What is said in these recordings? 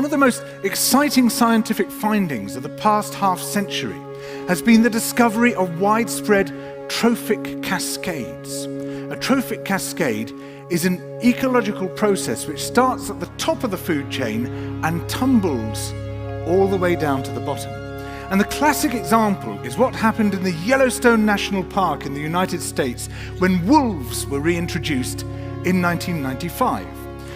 of the most exciting scientific findings of the past half-century has been the discovery of widespread trophic cascades. A trophic cascade is an ecological process which starts at the top of the food chain and tumbles all the way down to the bottom. And the classic example is what happened in the Yellowstone National Park in the United States when wolves were reintroduced in 1995.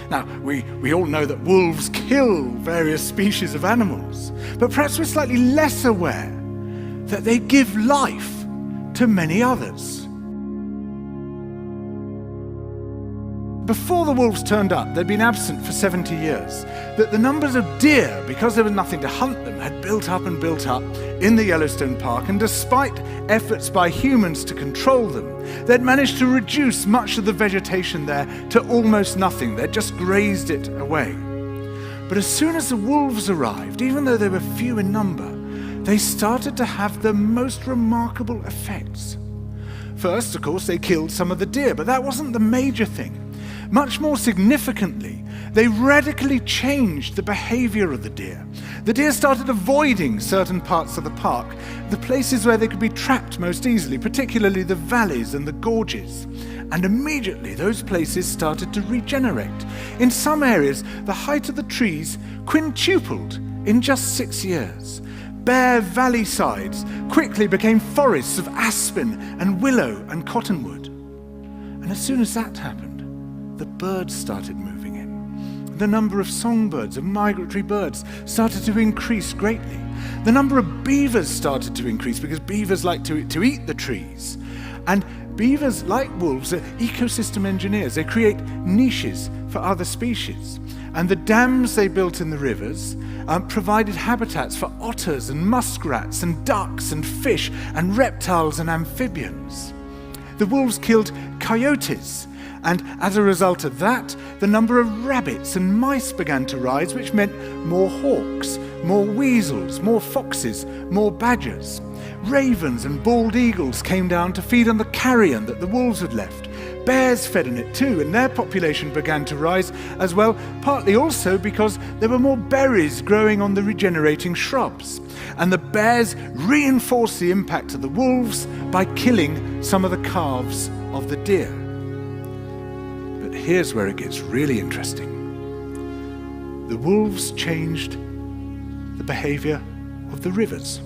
Now, we all know that wolves kill various species of animals, but perhaps we're slightly less aware that they give life to many others. Before the wolves turned up, they'd been absent for 70 years, that the numbers of deer, because there was nothing to hunt them, had built up and built up in the Yellowstone Park, and despite efforts by humans to control them, they'd managed to reduce much of the vegetation there to almost nothing. They'd just grazed it away. But as soon as the wolves arrived, even though they were few in number, they started to have the most remarkable effects. First, of course, they killed some of the deer, but that wasn't the major thing. Much more significantly, they radically changed the behavior of the deer. The deer started avoiding certain parts of the park, the places where they could be trapped most easily, particularly the valleys and the gorges. And immediately those places started to regenerate. In some areas, the height of the trees quintupled in just 6 years. Bare valley sides quickly became forests of aspen and willow and cottonwood. And as soon as that happened, the birds started moving in. The number of songbirds, of migratory birds, started to increase greatly. The number of beavers started to increase because beavers like to eat the trees. And beavers, like wolves, are ecosystem engineers. They create niches for other species. And the dams they built in the rivers provided habitats for otters and muskrats and ducks and fish and reptiles and amphibians. The wolves killed coyotes, and as a result of that, the number of rabbits and mice began to rise, which meant more hawks, more weasels, more foxes, more badgers. Ravens and bald eagles came down to feed on the carrion that the wolves had left. Bears fed on it too, and their population began to rise as well, partly also because there were more berries growing on the regenerating shrubs. And the bears reinforced the impact of the wolves by killing some of the calves of the deer. But here's where it gets really interesting. The wolves changed the behavior of the rivers.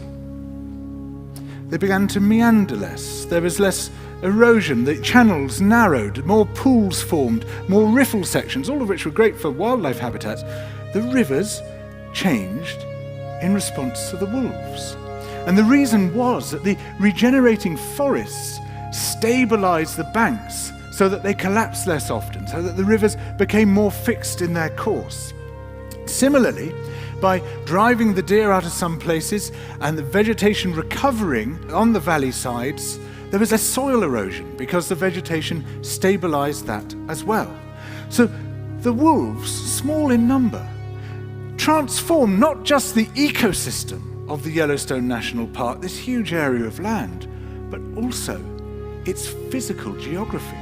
They began to meander less. There was less erosion. The channels narrowed, more pools formed, more riffle sections, all of which were great for wildlife habitats. The rivers changed in response to the wolves. And the reason was that the regenerating forests stabilized the banks so that they collapsed less often, so that the rivers became more fixed in their course. Similarly, by driving the deer out of some places and the vegetation recovering on the valley sides, there was less soil erosion because the vegetation stabilized that as well. So the wolves, small in number, transformed not just the ecosystem of the Yellowstone National Park, this huge area of land, but also its physical geography.